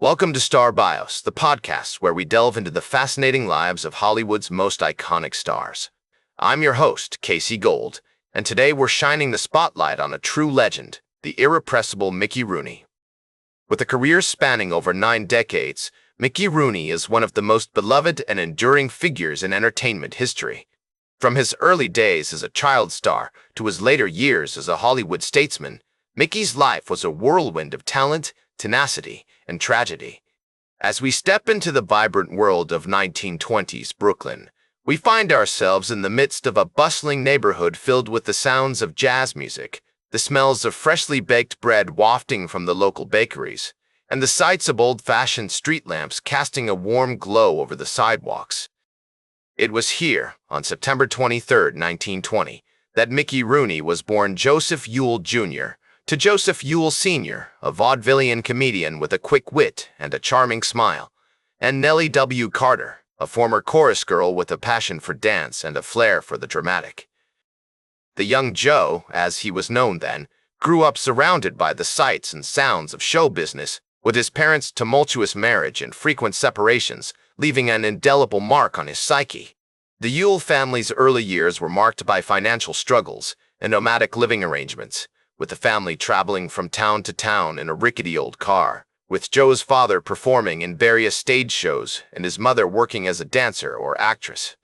Welcome to Star Bios, the podcast where we delve into the fascinating lives of Hollywood's most iconic stars. I'm your host, Casey Gold, and today we're shining the spotlight on a true legend, the irrepressible Mickey Rooney. With a career spanning over 9 decades, Mickey Rooney is one of the most beloved and enduring figures in entertainment history. From his early days as a child star to his later years as a Hollywood statesman, Mickey's life was a whirlwind of talent, tenacity, and tragedy. As we step into the vibrant world of 1920s Brooklyn, we find ourselves in the midst of a bustling neighborhood filled with the sounds of jazz music, the smells of freshly baked bread wafting from the local bakeries, and the sights of old-fashioned street lamps casting a warm glow over the sidewalks. It was here, on September 23, 1920, that Mickey Rooney was born Joseph Ewell Jr., to Joseph Ewell Sr., a vaudevillian comedian with a quick wit and a charming smile, and Nellie W. Carter, a former chorus girl with a passion for dance and a flair for the dramatic. The young Joe, as he was known then, grew up surrounded by the sights and sounds of show business, with his parents' tumultuous marriage and frequent separations leaving an indelible mark on his psyche. The Ewell family's early years were marked by financial struggles and nomadic living arrangements, with the family traveling from town to town in a rickety old car, with Joe's father performing in various stage shows and his mother working as a dancer or actress.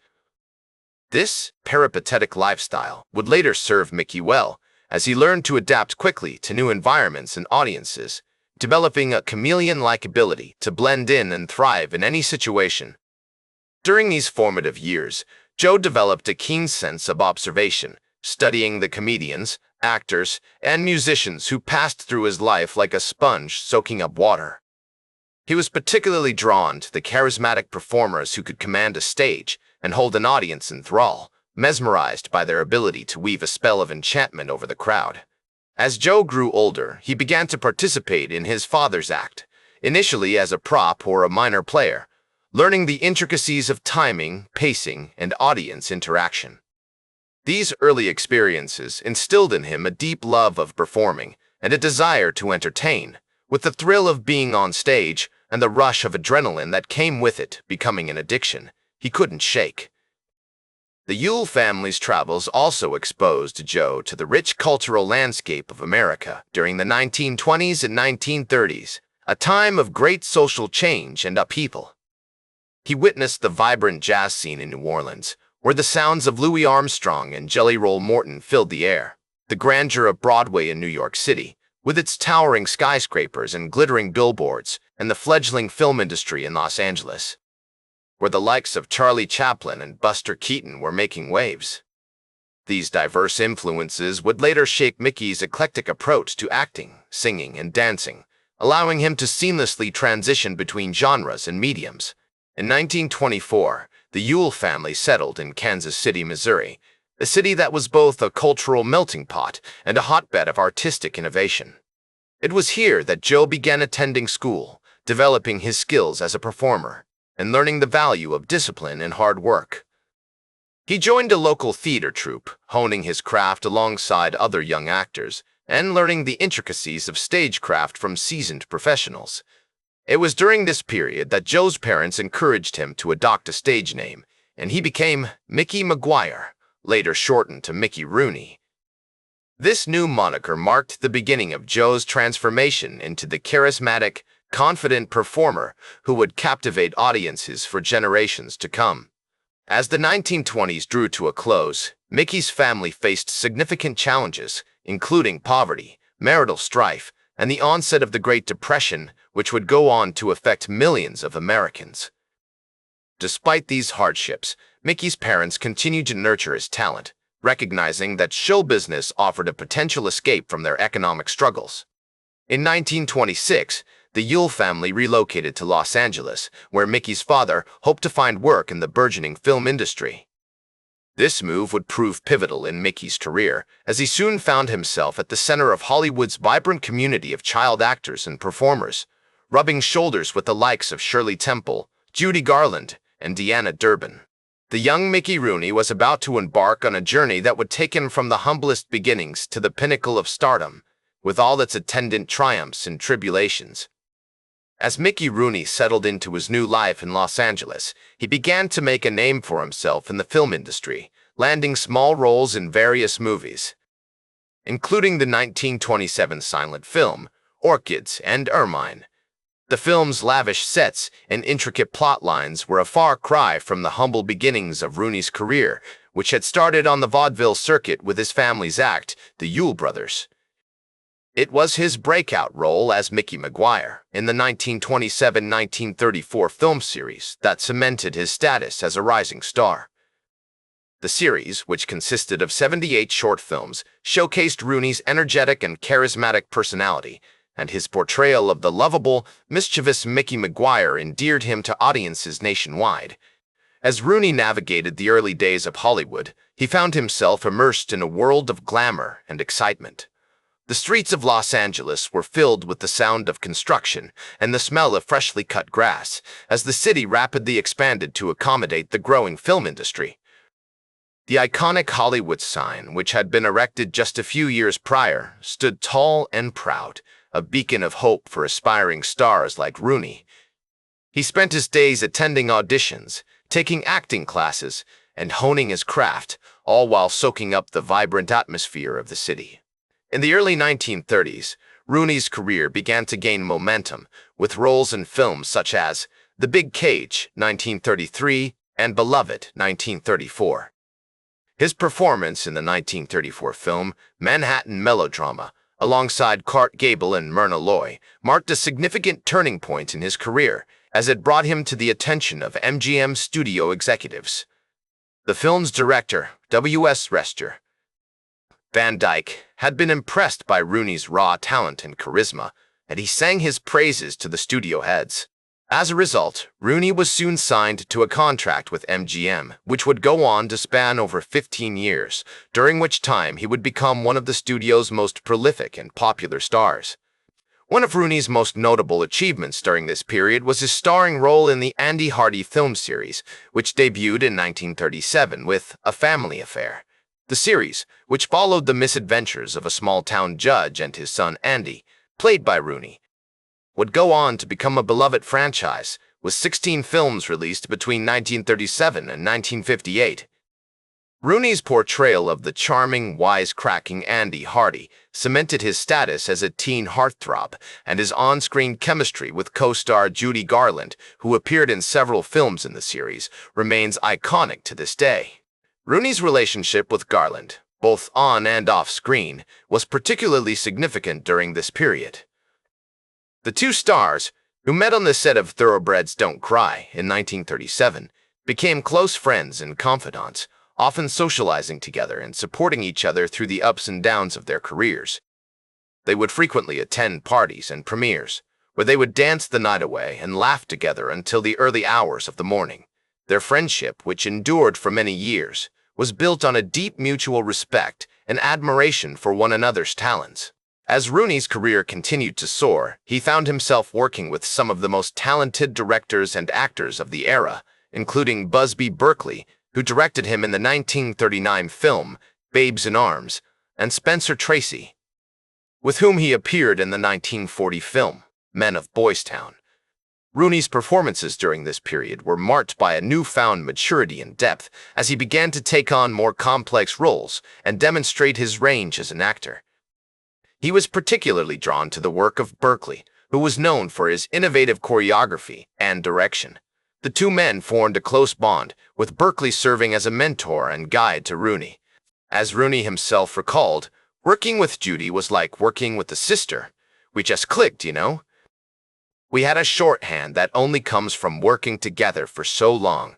This peripatetic lifestyle would later serve Mickey well, as he learned to adapt quickly to new environments and audiences, developing a chameleon-like ability to blend in and thrive in any situation. During these formative years, Joe developed a keen sense of observation, studying the comedians, actors, and musicians who passed through his life like a sponge soaking up water. He was particularly drawn to the charismatic performers who could command a stage and hold an audience in thrall, mesmerized by their ability to weave a spell of enchantment over the crowd. As Joe grew older, he began to participate in his father's act, initially as a prop or a minor player, learning the intricacies of timing, pacing, and audience interaction. These early experiences instilled in him a deep love of performing and a desire to entertain, with the thrill of being on stage and the rush of adrenaline that came with it becoming an addiction he couldn't shake. The Ewell family's travels also exposed Joe to the rich cultural landscape of America during the 1920s and 1930s, a time of great social change and upheaval. He witnessed the vibrant jazz scene in New Orleans, where the sounds of Louis Armstrong and Jelly Roll Morton filled the air, the grandeur of Broadway in New York City, with its towering skyscrapers and glittering billboards, and the fledgling film industry in Los Angeles, where the likes of Charlie Chaplin and Buster Keaton were making waves. These diverse influences would later shape Mickey's eclectic approach to acting, singing, and dancing, allowing him to seamlessly transition between genres and mediums. In 1924, the Ewell family settled in Kansas City, Missouri, a city that was both a cultural melting pot and a hotbed of artistic innovation. It was here that Joe began attending school, developing his skills as a performer, and learning the value of discipline and hard work. He joined a local theater troupe, honing his craft alongside other young actors, and learning the intricacies of stagecraft from seasoned professionals. It was during this period that Joe's parents encouraged him to adopt a stage name, and he became Mickey McGuire, later shortened to Mickey Rooney. This new moniker marked the beginning of Joe's transformation into the charismatic, confident performer who would captivate audiences for generations to come. As the 1920s drew to a close, Mickey's family faced significant challenges, including poverty, marital strife, and the onset of the Great Depression, which would go on to affect millions of Americans. Despite these hardships, Mickey's parents continued to nurture his talent, recognizing that show business offered a potential escape from their economic struggles. In 1926, the Ewell family relocated to Los Angeles, where Mickey's father hoped to find work in the burgeoning film industry. This move would prove pivotal in Mickey's career, as he soon found himself at the center of Hollywood's vibrant community of child actors and performers, rubbing shoulders with the likes of Shirley Temple, Judy Garland, and Deanna Durbin. The young Mickey Rooney was about to embark on a journey that would take him from the humblest beginnings to the pinnacle of stardom, with all its attendant triumphs and tribulations. As Mickey Rooney settled into his new life in Los Angeles, he began to make a name for himself in the film industry, landing small roles in various movies, including the 1927 silent film Orchids and Ermine. The film's lavish sets and intricate plot lines were a far cry from the humble beginnings of Rooney's career, which had started on the vaudeville circuit with his family's act, the Yule Brothers. It was his breakout role as Mickey Maguire in the 1927-1934 film series that cemented his status as a rising star. The series, which consisted of 78 short films, showcased Rooney's energetic and charismatic personality, and his portrayal of the lovable, mischievous Mickey Maguire endeared him to audiences nationwide. As Rooney navigated the early days of Hollywood, he found himself immersed in a world of glamour and excitement. The streets of Los Angeles were filled with the sound of construction and the smell of freshly cut grass, as the city rapidly expanded to accommodate the growing film industry. The iconic Hollywood sign, which had been erected just a few years prior, stood tall and proud, a beacon of hope for aspiring stars like Rooney. He spent his days attending auditions, taking acting classes, and honing his craft, all while soaking up the vibrant atmosphere of the city. In the early 1930s, Rooney's career began to gain momentum, with roles in films such as The Big Cage, 1933, and Beloved, 1934. His performance in the 1934 film Manhattan Melodrama, alongside Clark Gable and Myrna Loy, marked a significant turning point in his career, as it brought him to the attention of MGM studio executives. The film's director, W.S. Rester Van Dyke, had been impressed by Rooney's raw talent and charisma, and he sang his praises to the studio heads. As a result, Rooney was soon signed to a contract with MGM, which would go on to span over 15 years, during which time he would become one of the studio's most prolific and popular stars. One of Rooney's most notable achievements during this period was his starring role in the Andy Hardy film series, which debuted in 1937 with A Family Affair. The series, which followed the misadventures of a small-town judge and his son Andy, played by Rooney, would go on to become a beloved franchise, with 16 films released between 1937 and 1958. Rooney's portrayal of the charming, wisecracking Andy Hardy cemented his status as a teen heartthrob, and his on-screen chemistry with co-star Judy Garland, who appeared in several films in the series, remains iconic to this day. Rooney's relationship with Garland, both on and off screen, was particularly significant during this period. The two stars, who met on the set of Thoroughbreds Don't Cry in 1937, became close friends and confidants, often socializing together and supporting each other through the ups and downs of their careers. They would frequently attend parties and premieres, where they would dance the night away and laugh together until the early hours of the morning. Their friendship, which endured for many years, was built on a deep mutual respect and admiration for one another's talents. As Rooney's career continued to soar, he found himself working with some of the most talented directors and actors of the era, including Busby Berkeley, who directed him in the 1939 film Babes in Arms, and Spencer Tracy, with whom he appeared in the 1940 film Men of Boys Town. Rooney's performances during this period were marked by a newfound maturity and depth as he began to take on more complex roles and demonstrate his range as an actor. He was particularly drawn to the work of Berkeley, who was known for his innovative choreography and direction. The two men formed a close bond, with Berkeley serving as a mentor and guide to Rooney. As Rooney himself recalled, working with Judy was like working with a sister. We just clicked, you know? We had a shorthand that only comes from working together for so long.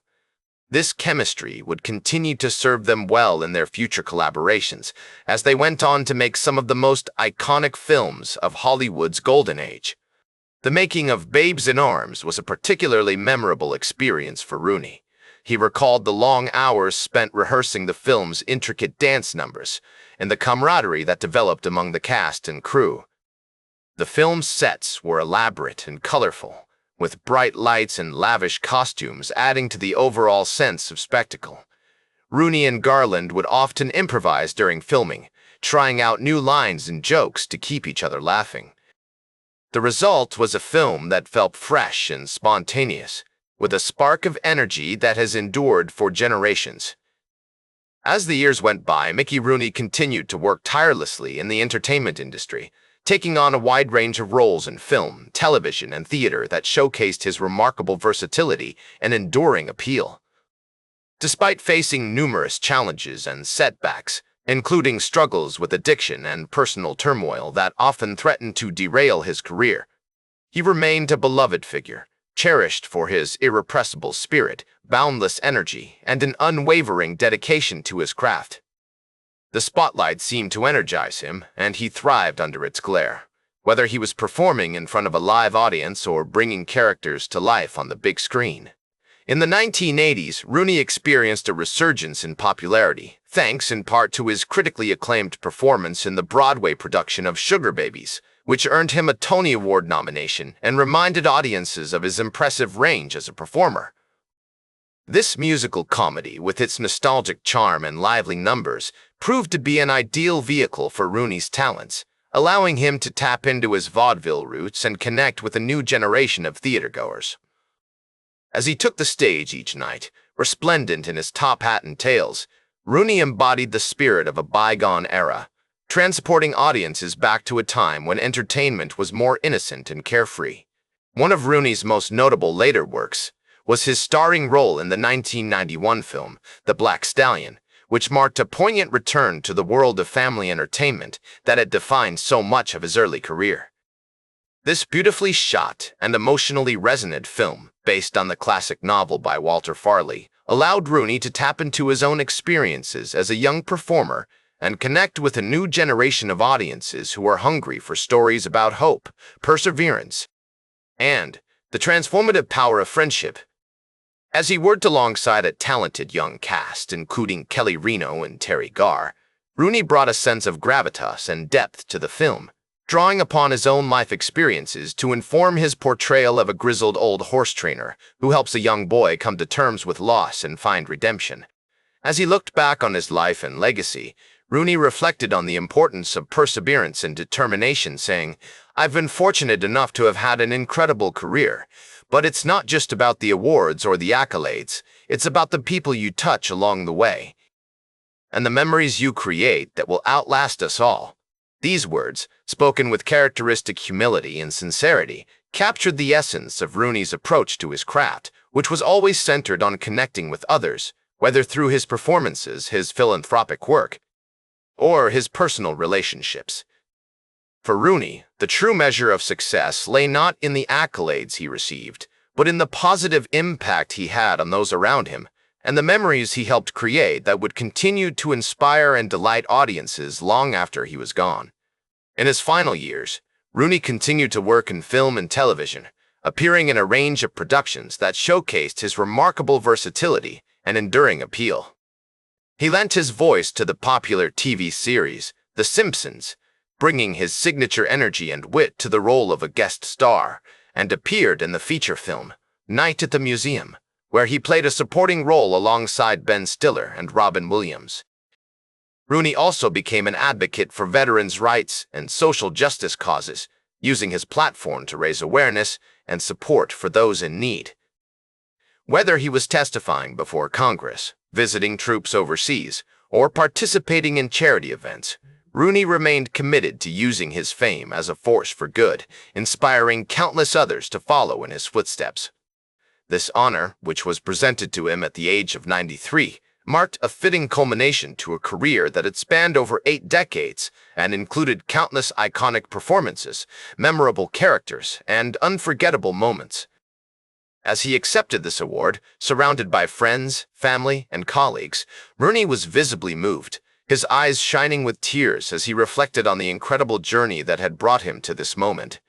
This chemistry would continue to serve them well in their future collaborations, as they went on to make some of the most iconic films of Hollywood's golden age. The making of Babes in Arms was a particularly memorable experience for Rooney. He recalled the long hours spent rehearsing the film's intricate dance numbers and the camaraderie that developed among the cast and crew. The film's sets were elaborate and colorful, with bright lights and lavish costumes adding to the overall sense of spectacle. Rooney and Garland would often improvise during filming, trying out new lines and jokes to keep each other laughing. The result was a film that felt fresh and spontaneous, with a spark of energy that has endured for generations. As the years went by, Mickey Rooney continued to work tirelessly in the entertainment industry, taking on a wide range of roles in film, television, and theater that showcased his remarkable versatility and enduring appeal. Despite facing numerous challenges and setbacks, including struggles with addiction and personal turmoil that often threatened to derail his career, he remained a beloved figure, cherished for his irrepressible spirit, boundless energy, and an unwavering dedication to his craft. The spotlight seemed to energize him, and he thrived under its glare, whether he was performing in front of a live audience or bringing characters to life on the big screen. In the 1980s, Rooney experienced a resurgence in popularity, thanks in part to his critically acclaimed performance in the Broadway production of Sugar Babies, which earned him a Tony Award nomination and reminded audiences of his impressive range as a performer. This musical comedy, with its nostalgic charm and lively numbers, proved to be an ideal vehicle for Rooney's talents, allowing him to tap into his vaudeville roots and connect with a new generation of theatergoers. As he took the stage each night, resplendent in his top hat and tails, Rooney embodied the spirit of a bygone era, transporting audiences back to a time when entertainment was more innocent and carefree. One of Rooney's most notable later works was his starring role in the 1991 film The Black Stallion, which marked a poignant return to the world of family entertainment that had defined so much of his early career. This beautifully shot and emotionally resonant film, based on the classic novel by Walter Farley, allowed Rooney to tap into his own experiences as a young performer and connect with a new generation of audiences who are hungry for stories about hope, perseverance, and the transformative power of friendship. As he worked alongside a talented young cast, including Kelly Reno and Terry Garr, Rooney brought a sense of gravitas and depth to the film, drawing upon his own life experiences to inform his portrayal of a grizzled old horse trainer who helps a young boy come to terms with loss and find redemption. As he looked back on his life and legacy, Rooney reflected on the importance of perseverance and determination, saying, "I've been fortunate enough to have had an incredible career, but it's not just about the awards or the accolades, it's about the people you touch along the way, and the memories you create that will outlast us all." These words, spoken with characteristic humility and sincerity, captured the essence of Rooney's approach to his craft, which was always centered on connecting with others, whether through his performances, his philanthropic work, or his personal relationships. For Rooney, the true measure of success lay not in the accolades he received, but in the positive impact he had on those around him, and the memories he helped create that would continue to inspire and delight audiences long after he was gone. In his final years, Rooney continued to work in film and television, appearing in a range of productions that showcased his remarkable versatility and enduring appeal. He lent his voice to the popular TV series The Simpsons, bringing his signature energy and wit to the role of a guest star, and appeared in the feature film Night at the Museum, where he played a supporting role alongside Ben Stiller and Robin Williams. Rooney also became an advocate for veterans' rights and social justice causes, using his platform to raise awareness and support for those in need. Whether he was testifying before Congress, visiting troops overseas, or participating in charity events, Rooney remained committed to using his fame as a force for good, inspiring countless others to follow in his footsteps. This honor, which was presented to him at the age of 93, marked a fitting culmination to a career that had spanned over 8 decades and included countless iconic performances, memorable characters, and unforgettable moments. As he accepted this award, surrounded by friends, family, and colleagues, Rooney was visibly moved, his eyes shining with tears as he reflected on the incredible journey that had brought him to this moment.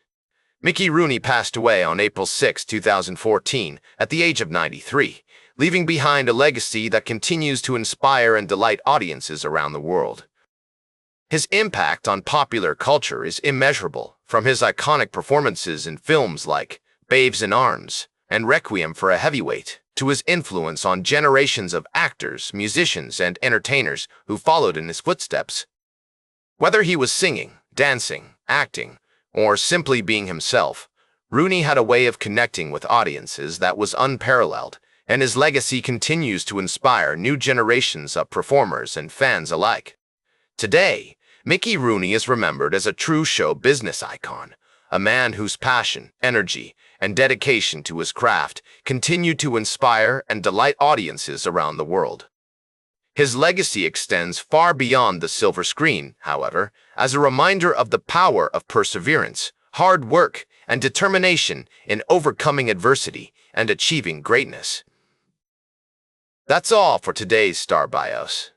Mickey Rooney passed away on April 6, 2014, at the age of 93, leaving behind a legacy that continues to inspire and delight audiences around the world. His impact on popular culture is immeasurable, from his iconic performances in films like Babes in Arms and Requiem for a Heavyweight, to his influence on generations of actors, musicians, and entertainers who followed in his footsteps. Whether he was singing, dancing, acting, or simply being himself, Rooney had a way of connecting with audiences that was unparalleled, and his legacy continues to inspire new generations of performers and fans alike. Today, Mickey Rooney is remembered as a true show business icon, a man whose passion, energy, and dedication to his craft continue to inspire and delight audiences around the world. His legacy extends far beyond the silver screen, however, as a reminder of the power of perseverance, hard work, and determination in overcoming adversity and achieving greatness. That's all for today's Star Bios.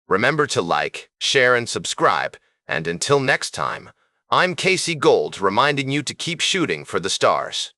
Remember to like, share, and subscribe, and until next time, I'm Casey Gold reminding you to keep shooting for the stars.